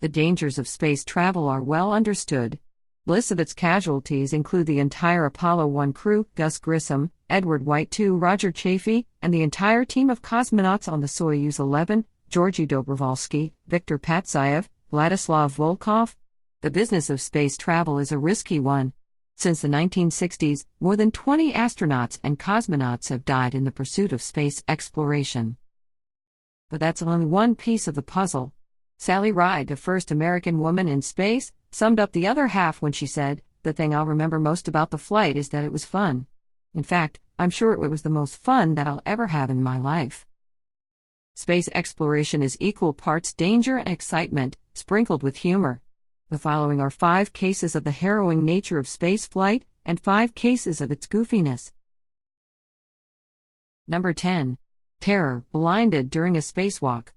The dangers of space travel are well understood. Lists of its casualties include the entire Apollo 1 crew, Gus Grissom, Edward White II, Roger Chaffee, and the entire team of cosmonauts on the Soyuz 11, Georgy Dobrovolsky, Viktor Patsayev, Vladislav Volkov. The business of space travel is a risky one. Since the 1960s, more than 20 astronauts and cosmonauts have died in the pursuit of space exploration. But that's only one piece of the puzzle. Sally Ride, the first American woman in space, summed up the other half when she said, "The thing I'll remember most about the flight is that it was fun. In fact, I'm sure it was the most fun that I'll ever have in my life." Space exploration is equal parts danger and excitement, sprinkled with humor. The following are 5 cases of the harrowing nature of space flight, and 5 cases of its goofiness. Number 10. Terror, blinded during a spacewalk.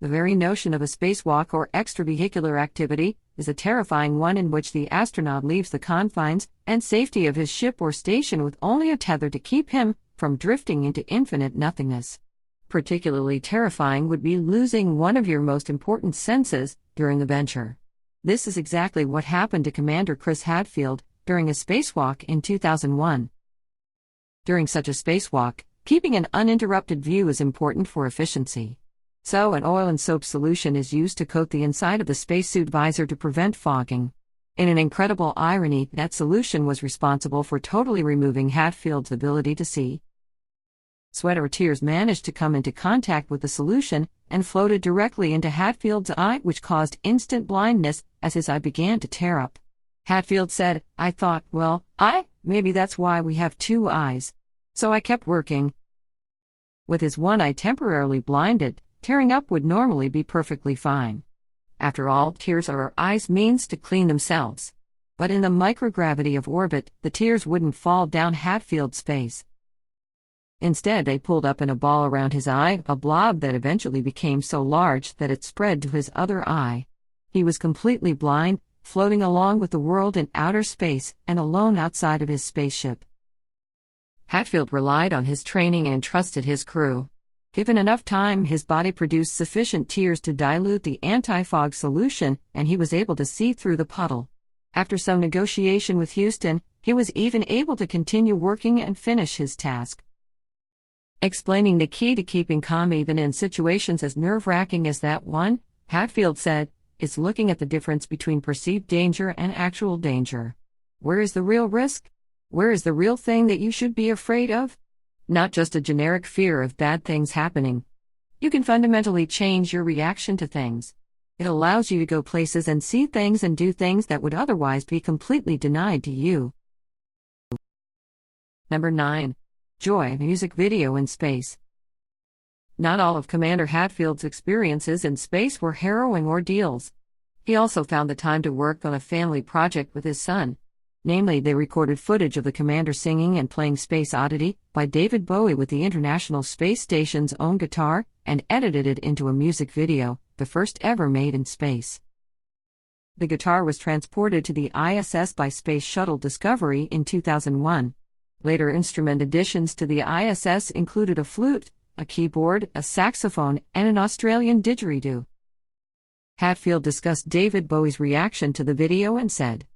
The very notion of a spacewalk or extravehicular activity is a terrifying one in which the astronaut leaves the confines and safety of his ship or station with only a tether to keep him from drifting into infinite nothingness. Particularly terrifying would be losing one of your most important senses during the venture. This is exactly what happened to Commander Chris Hadfield during a spacewalk in 2001. During such a spacewalk, keeping an uninterrupted view is important for efficiency. So an oil and soap solution is used to coat the inside of the spacesuit visor to prevent fogging. In an incredible irony, that solution was responsible for totally removing Hadfield's ability to see. Sweat or tears managed to come into contact with the solution and floated directly into Hadfield's eye, which caused instant blindness as his eye began to tear up. Hadfield said, "I thought, well, maybe that's why we have 2 eyes. So I kept working." With his one eye temporarily blinded, tearing up would normally be perfectly fine. After all, tears are our eyes' means to clean themselves. But in the microgravity of orbit, the tears wouldn't fall down Hadfield's face. Instead, they pulled up in a ball around his eye, a blob that eventually became so large that it spread to his other eye. He was completely blind, floating along with the world in outer space and alone outside of his spaceship. Hadfield relied on his training and trusted his crew. Given enough time, his body produced sufficient tears to dilute the anti-fog solution, and he was able to see through the puddle. After some negotiation with Houston, he was even able to continue working and finish his task. Explaining the key to keeping calm even in situations as nerve-wracking as that one, Hadfield said, "It's looking at the difference between perceived danger and actual danger. Where is the real risk? Where is the real thing that you should be afraid of? Not just a generic fear of bad things happening. You can fundamentally change your reaction to things. It allows you to go places and see things and do things that would otherwise be completely denied to you." Number 9. Joy, music video in space. Not all of Commander Hadfield's experiences in space were harrowing ordeals. He also found the time to work on a family project with his son. Namely, they recorded footage of the commander singing and playing Space Oddity by David Bowie with the International Space Station's own guitar, and edited it into a music video, the first ever made in space. The guitar was transported to the ISS by Space Shuttle Discovery in 2001. Later instrument additions to the ISS included a flute, a keyboard, a saxophone, and an Australian didgeridoo. Hadfield discussed David Bowie's reaction to the video and said,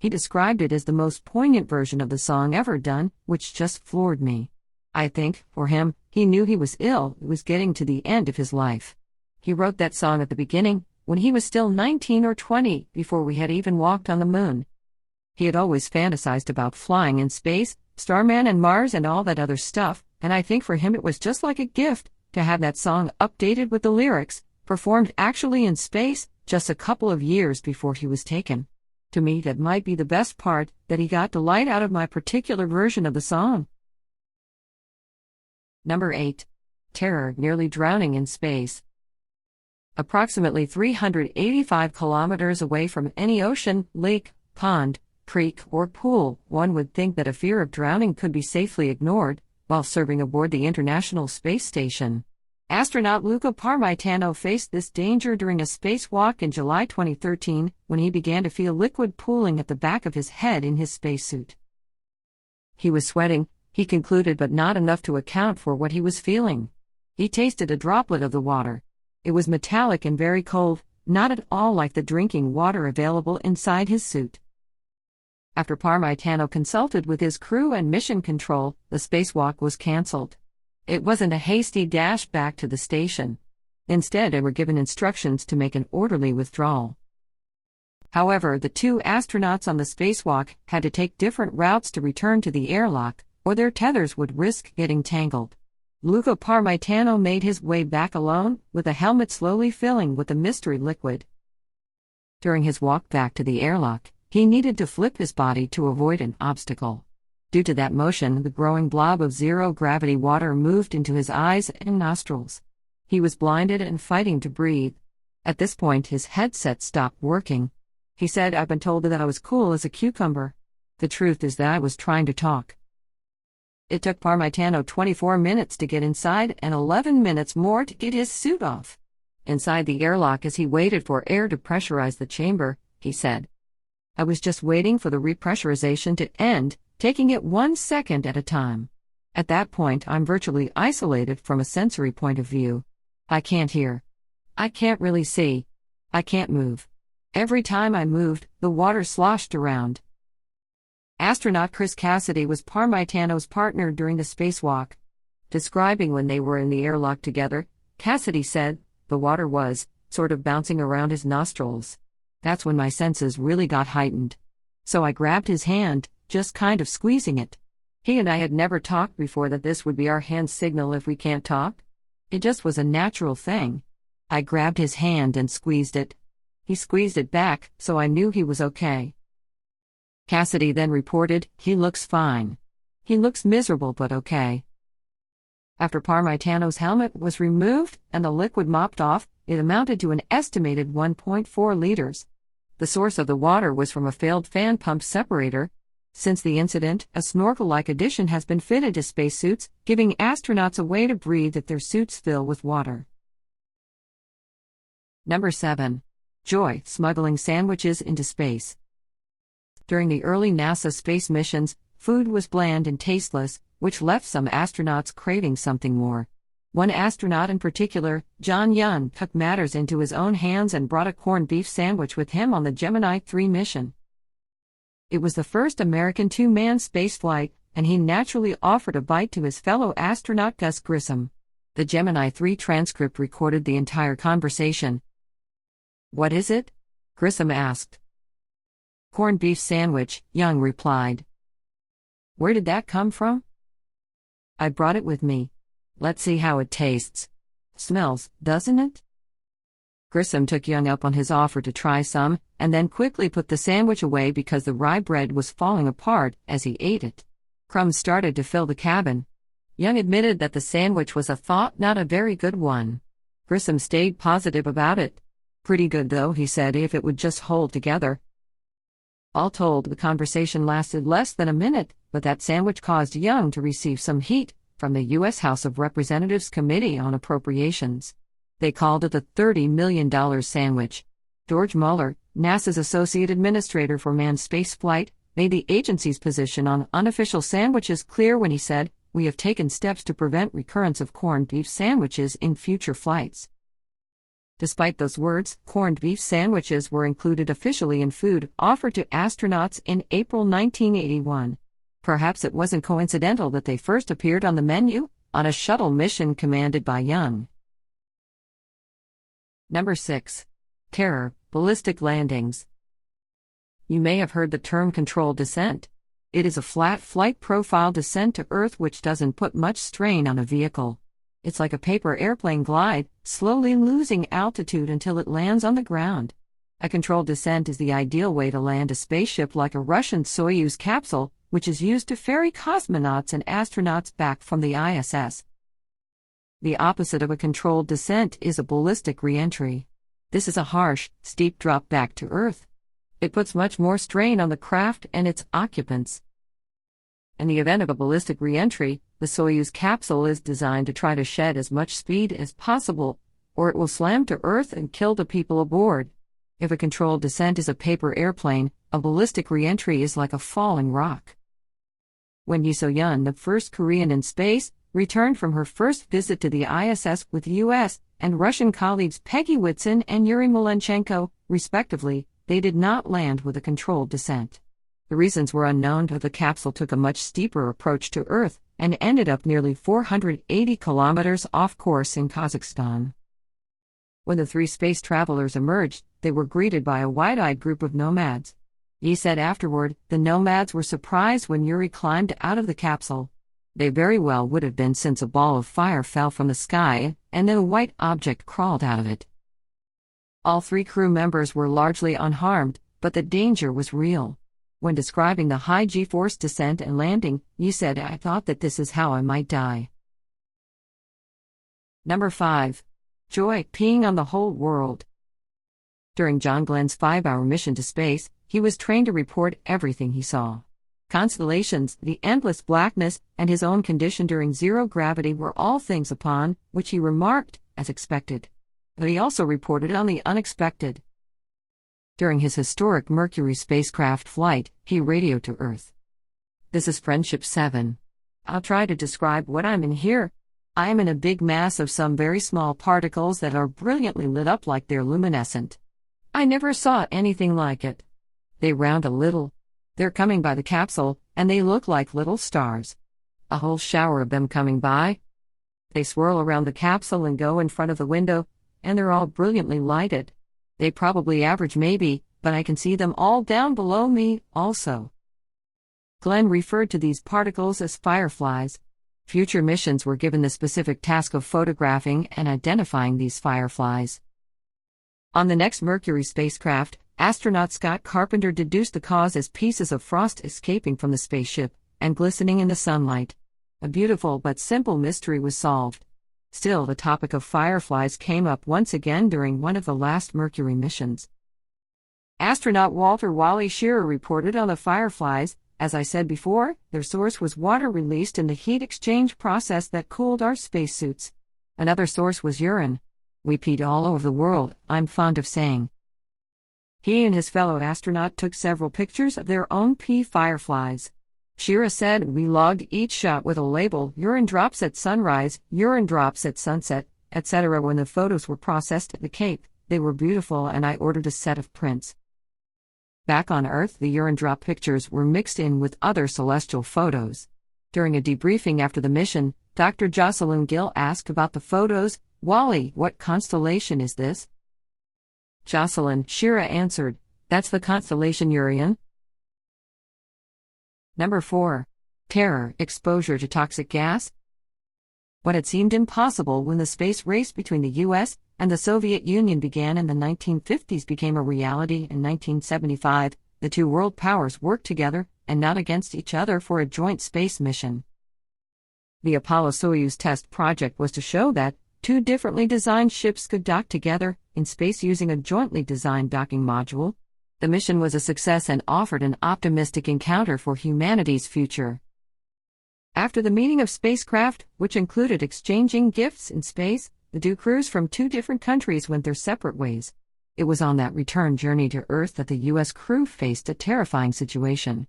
"He described it as the most poignant version of the song ever done, which just floored me. I think, for him, he knew he was ill, it was getting to the end of his life. He wrote that song at the beginning, when he was still 19 or 20, before we had even walked on the moon. He had always fantasized about flying in space, Starman and Mars and all that other stuff, and I think for him it was just like a gift to have that song updated with the lyrics, performed actually in space, just a couple of years before he was taken. To me, that might be the best part, that he got delight out of my particular version of the song." Number 8. Terror, nearly drowning in space. Approximately 385 kilometers away from any ocean, lake, pond, creek, or pool, one would think that a fear of drowning could be safely ignored, while serving aboard the International Space Station. Astronaut Luca Parmitano faced this danger during a spacewalk in July 2013, when he began to feel liquid pooling at the back of his head in his spacesuit. He was sweating, he concluded, but not enough to account for what he was feeling. He tasted a droplet of the water. It was metallic and very cold, not at all like the drinking water available inside his suit. After Parmitano consulted with his crew and mission control, the spacewalk was cancelled. It wasn't a hasty dash back to the station. Instead, they were given instructions to make an orderly withdrawal. However, the two astronauts on the spacewalk had to take different routes to return to the airlock, or their tethers would risk getting tangled. Luca Parmitano made his way back alone, with the helmet slowly filling with the mystery liquid. During his walk back to the airlock, he needed to flip his body to avoid an obstacle. Due to that motion, the growing blob of zero-gravity water moved into his eyes and nostrils. He was blinded and fighting to breathe. At this point, his headset stopped working. He said, "I've been told that I was cool as a cucumber. The truth is that I was trying to talk." It took Parmitano 24 minutes to get inside and 11 minutes more to get his suit off. Inside the airlock, as he waited for air to pressurize the chamber, he said, "I was just waiting for the repressurization to end, taking it 1 second at a time. At that point, I'm virtually isolated from a sensory point of view. I can't hear. I can't really see. I can't move. Every time I moved, the water sloshed around." Astronaut Chris Cassidy was Parmitano's partner during the spacewalk. Describing when they were in the airlock together, Cassidy said, "The water was, sort of bouncing around his nostrils. That's when my senses really got heightened. So I grabbed his hand, just kind of squeezing it. He and I had never talked before that this would be our hand signal if we can't talk. It just was a natural thing. I grabbed his hand and squeezed it. He squeezed it back, so I knew he was okay." Cassidy then reported, "He looks fine. He looks miserable but okay." After Parmitano's helmet was removed and the liquid mopped off, it amounted to an estimated 1.4 liters. The source of the water was from a failed fan pump separator. Since the incident, a snorkel-like addition has been fitted to spacesuits, giving astronauts a way to breathe if their suits fill with water. Number 7. Joy, smuggling sandwiches into space. During the early NASA space missions, food was bland and tasteless, which left some astronauts craving something more. One astronaut in particular, John Young, took matters into his own hands and brought a corned beef sandwich with him on the Gemini 3 mission. It was the first American two-man spaceflight, and he naturally offered a bite to his fellow astronaut Gus Grissom. The Gemini 3 transcript recorded the entire conversation. "What is it?" Grissom asked. "Corned beef sandwich," Young replied. "Where did that come from?" "I brought it with me. Let's see how it tastes. Smells, doesn't it?" Grissom took Young up on his offer to try some, and then quickly put the sandwich away because the rye bread was falling apart as he ate it. Crumbs started to fill the cabin. Young admitted that the sandwich was a thought, not a very good one. Grissom stayed positive about it. "Pretty good though," he said, "if it would just hold together." All told, the conversation lasted less than a minute, but that sandwich caused Young to receive some heat from the U.S. House of Representatives Committee on Appropriations. They called it the $30 million sandwich. George Mueller, NASA's Associate Administrator for Manned Spaceflight, made the agency's position on unofficial sandwiches clear when he said, "We have taken steps to prevent recurrence of corned beef sandwiches in future flights." Despite those words, corned beef sandwiches were included officially in food offered to astronauts in April 1981. Perhaps it wasn't coincidental that they first appeared on the menu on a shuttle mission commanded by Young. Number 6. Terror, Ballistic Landings. You may have heard the term controlled descent. It is a flat flight profile descent to Earth which doesn't put much strain on a vehicle. It's like a paper airplane glide, slowly losing altitude until it lands on the ground. A controlled descent is the ideal way to land a spaceship like a Russian Soyuz capsule, which is used to ferry cosmonauts and astronauts back from the ISS. The opposite of a controlled descent is a ballistic re-entry. This is a harsh, steep drop back to Earth. It puts much more strain on the craft and its occupants. In the event of a ballistic re-entry, the Soyuz capsule is designed to try to shed as much speed as possible, or it will slam to Earth and kill the people aboard. If a controlled descent is a paper airplane, a ballistic re-entry is like a falling rock. When Yoo So-yeon, the first Korean in space, returned from her first visit to the ISS with U.S. and Russian colleagues Peggy Whitson and Yuri Malenchenko, respectively, they did not land with a controlled descent. The reasons were unknown, but the capsule took a much steeper approach to Earth and ended up nearly 480 kilometers off course in Kazakhstan. When the three space travelers emerged, they were greeted by a wide-eyed group of nomads. He said afterward, the nomads were surprised when Yuri climbed out of the capsule. They very well would have been, since a ball of fire fell from the sky, and then a white object crawled out of it. All three crew members were largely unharmed, but the danger was real. When describing the high G-force descent and landing, he said, "I thought that this is how I might die." Number 5. Joy, peeing on the whole world. During John Glenn's 5-hour mission to space, he was trained to report everything he saw. Constellations, the endless blackness, and his own condition during zero gravity were all things upon which he remarked, as expected. But he also reported on the unexpected. During his historic Mercury spacecraft flight, he radioed to Earth. "This is Friendship 7. I'll try to describe what I'm in here. I am in a big mass of some very small particles that are brilliantly lit up like they're luminescent. I never saw anything like it. They round a little. They're coming by the capsule, and they look like little stars. A whole shower of them coming by. They swirl around the capsule and go in front of the window, and they're all brilliantly lighted. They probably average maybe, but I can see them all down below me, also." Glenn referred to these particles as fireflies. Future missions were given the specific task of photographing and identifying these fireflies. On the next Mercury spacecraft, astronaut Scott Carpenter deduced the cause as pieces of frost escaping from the spaceship and glistening in the sunlight. A beautiful but simple mystery was solved. Still, the topic of fireflies came up once again during one of the last Mercury missions. Astronaut Walter "Wally" Shearer reported on the fireflies. "As I said before, their source was water released in the heat exchange process that cooled our spacesuits. Another source was urine. We peed all over the world, I'm fond of saying." He and his fellow astronaut took several pictures of their own pee fireflies. Shearer said, "We logged each shot with a label, urine drops at sunrise, urine drops at sunset, etc. When the photos were processed at the Cape, they were beautiful, and I ordered a set of prints." Back on Earth, the urine drop pictures were mixed in with other celestial photos. During a debriefing after the mission, Dr. Jocelyn Gill asked about the photos. "Wally, what constellation is this?" Jocelyn, Shearer answered, "That's the constellation Urian." Number 4. Terror, exposure to toxic gas. What had seemed impossible when the space race between the US and the Soviet Union began in the 1950s became a reality in 1975. The two world powers worked together, and not against each other, for a joint space mission. The Apollo-Soyuz test project was to show that two differently designed ships could dock together in space using a jointly designed docking module. The mission was a success and offered an optimistic encounter for humanity's future. After the meeting of spacecraft, which included exchanging gifts in space, the two crews from two different countries went their separate ways. It was on that return journey to Earth that the U.S. crew faced a terrifying situation.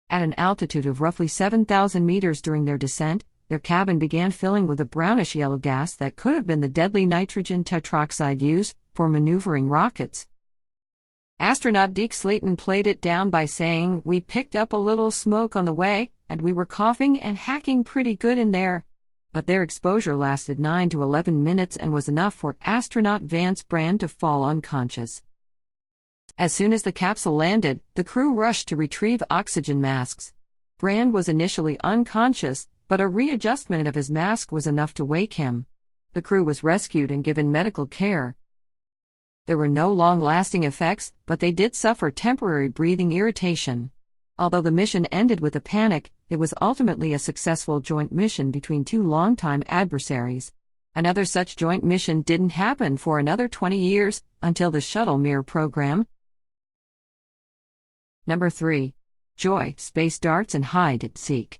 At an altitude of roughly 7,000 meters during their descent, their cabin began filling with a brownish-yellow gas that could have been the deadly nitrogen tetroxide used for maneuvering rockets. Astronaut Deke Slayton played it down by saying, "We picked up a little smoke on the way, and we were coughing and hacking pretty good in there." But their exposure lasted 9 to 11 minutes and was enough for astronaut Vance Brand to fall unconscious. As soon as the capsule landed, the crew rushed to retrieve oxygen masks. Brand was initially unconscious, but a readjustment of his mask was enough to wake him. The crew was rescued and given medical care. There were no long-lasting effects, but they did suffer temporary breathing irritation. Although the mission ended with a panic, it was ultimately a successful joint mission between two longtime adversaries. Another such joint mission didn't happen for another 20 years, until the Shuttle Mir program. Number 3. Joy, space darts and hide-and-seek.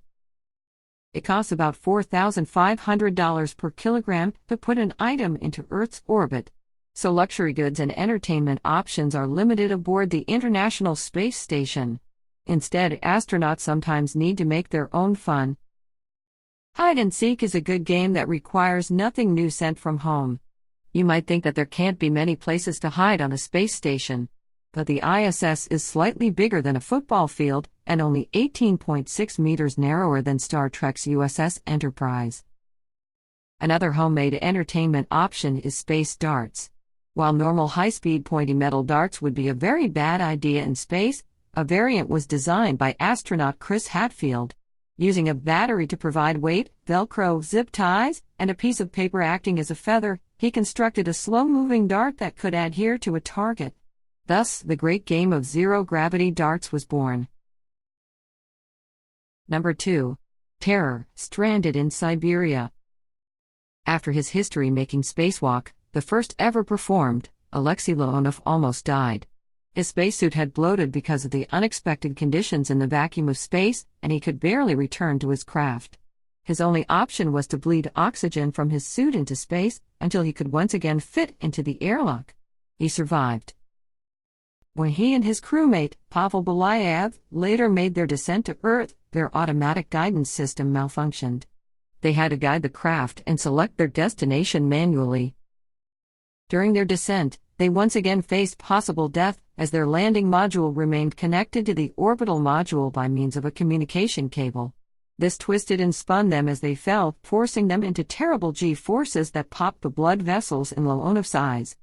It costs about $4,500 per kilogram to put an item into Earth's orbit. So luxury goods and entertainment options are limited aboard the International Space Station. Instead, astronauts sometimes need to make their own fun. Hide and seek is a good game that requires nothing new sent from home. You might think that there can't be many places to hide on a space station. But the ISS is slightly bigger than a football field and only 18.6 meters narrower than Star Trek's USS Enterprise. Another homemade entertainment option is space darts. While normal high-speed pointy metal darts would be a very bad idea in space, a variant was designed by astronaut Chris Hadfield. Using a battery to provide weight, Velcro zip ties, and a piece of paper acting as a feather, he constructed a slow-moving dart that could adhere to a target. Thus, the great game of zero-gravity darts was born. Number 2. Terror, stranded in Siberia. After his history-making spacewalk, the first ever performed, Alexei Leonov almost died. His spacesuit had bloated because of the unexpected conditions in the vacuum of space, and he could barely return to his craft. His only option was to bleed oxygen from his suit into space until he could once again fit into the airlock. He survived. When he and his crewmate, Pavel Belayev, later made their descent to Earth, their automatic guidance system malfunctioned. They had to guide the craft and select their destination manually. During their descent, they once again faced possible death, as their landing module remained connected to the orbital module by means of a communication cable. This twisted and spun them as they fell, forcing them into terrible G-forces that popped the blood vessels in Leonov's eyes.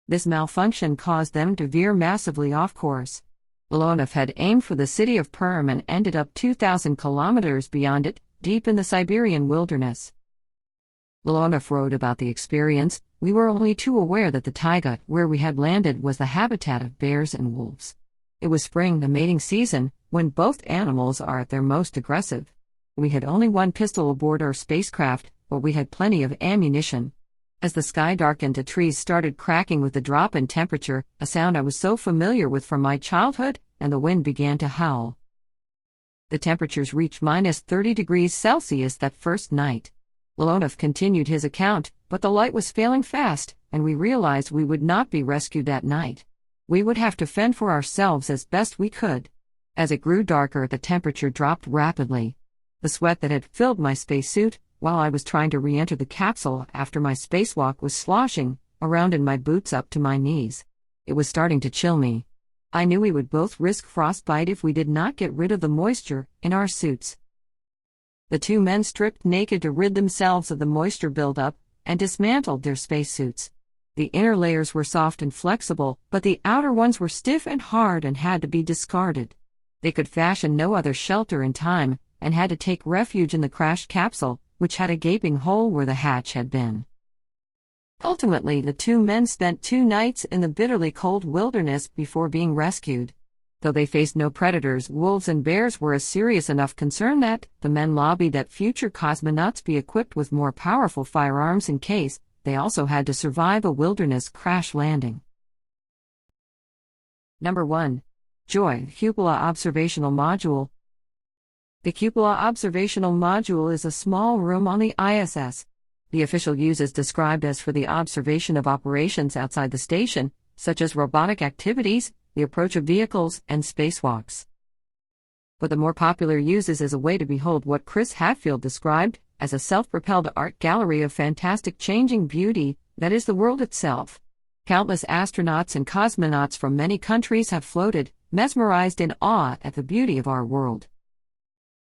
This malfunction caused them to veer massively off course. Leonov had aimed for the city of Perm and ended up 2,000 kilometers beyond it, deep in the Siberian wilderness. Leonov wrote about the experience. We were only too aware that the taiga, where we had landed, was the habitat of bears and wolves. It was spring, the mating season, when both animals are at their most aggressive. We had only one pistol aboard our spacecraft, but we had plenty of ammunition. As the sky darkened, the trees started cracking with the drop in temperature, a sound I was so familiar with from my childhood, and the wind began to howl. The temperatures reached minus 30 degrees Celsius that first night. Leonov continued his account, but the light was failing fast, and we realized we would not be rescued that night. We would have to fend for ourselves as best we could. As it grew darker, the temperature dropped rapidly. The sweat that had filled my spacesuit, while I was trying to re-enter the capsule after my spacewalk, was sloshing around in my boots up to my knees. It was starting to chill me. I knew we would both risk frostbite if we did not get rid of the moisture in our suits. The two men stripped naked to rid themselves of the moisture buildup and dismantled their spacesuits. The inner layers were soft and flexible, but the outer ones were stiff and hard and had to be discarded. They could fashion no other shelter in time, and had to take refuge in the crashed capsule, which had a gaping hole where the hatch had been. Ultimately, the two men spent 2 nights in the bitterly cold wilderness before being rescued. Though they faced no predators, wolves and bears were a serious enough concern that the men lobbied that future cosmonauts be equipped with more powerful firearms in case they also had to survive a wilderness crash landing. Number 1. Joy, Cupola Observational Module. The Cupola Observational Module is a small room on the ISS. The official use is described as for the observation of operations outside the station, such as robotic activities, the approach of vehicles, and spacewalks. But the more popular use is as a way to behold what Chris Hadfield described as a self-propelled art gallery of fantastic changing beauty that is the world itself. Countless astronauts and cosmonauts from many countries have floated, mesmerized in awe at the beauty of our world.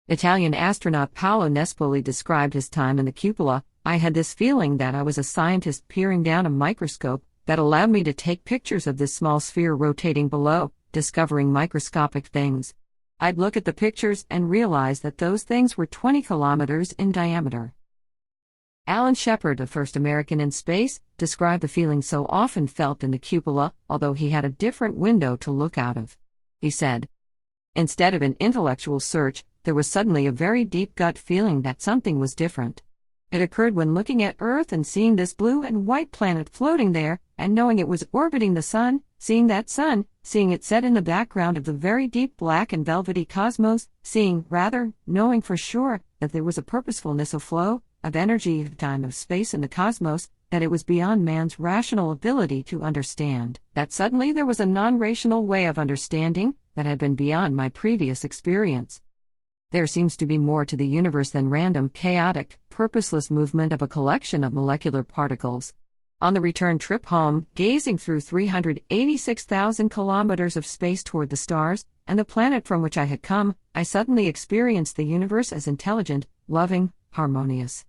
Italian astronaut Paolo Nespoli described his time in the cupola. I had this feeling that I was a scientist peering down a microscope that allowed me to take pictures of this small sphere rotating below, discovering microscopic things. I'd look at the pictures and realize that those things were 20 kilometers in diameter. Alan Shepard, the first American in space, described the feeling so often felt in the cupola, although he had a different window to look out of. He said, "Instead of an intellectual search, there was suddenly a very deep gut feeling that something was different. It occurred when looking at Earth and seeing this blue and white planet floating there, and knowing it was orbiting the sun, seeing that sun, seeing it set in the background of the very deep black and velvety cosmos, knowing for sure that there was a purposefulness of flow, of energy, of time, of space in the cosmos, that it was beyond man's rational ability to understand, that suddenly there was a non-rational way of understanding that had been beyond my previous experience." There seems to be more to the universe than random, chaotic, purposeless movement of a collection of molecular particles. On the return trip home, gazing through 386,000 kilometers of space toward the stars and the planet from which I had come, I suddenly experienced the universe as intelligent, loving, harmonious.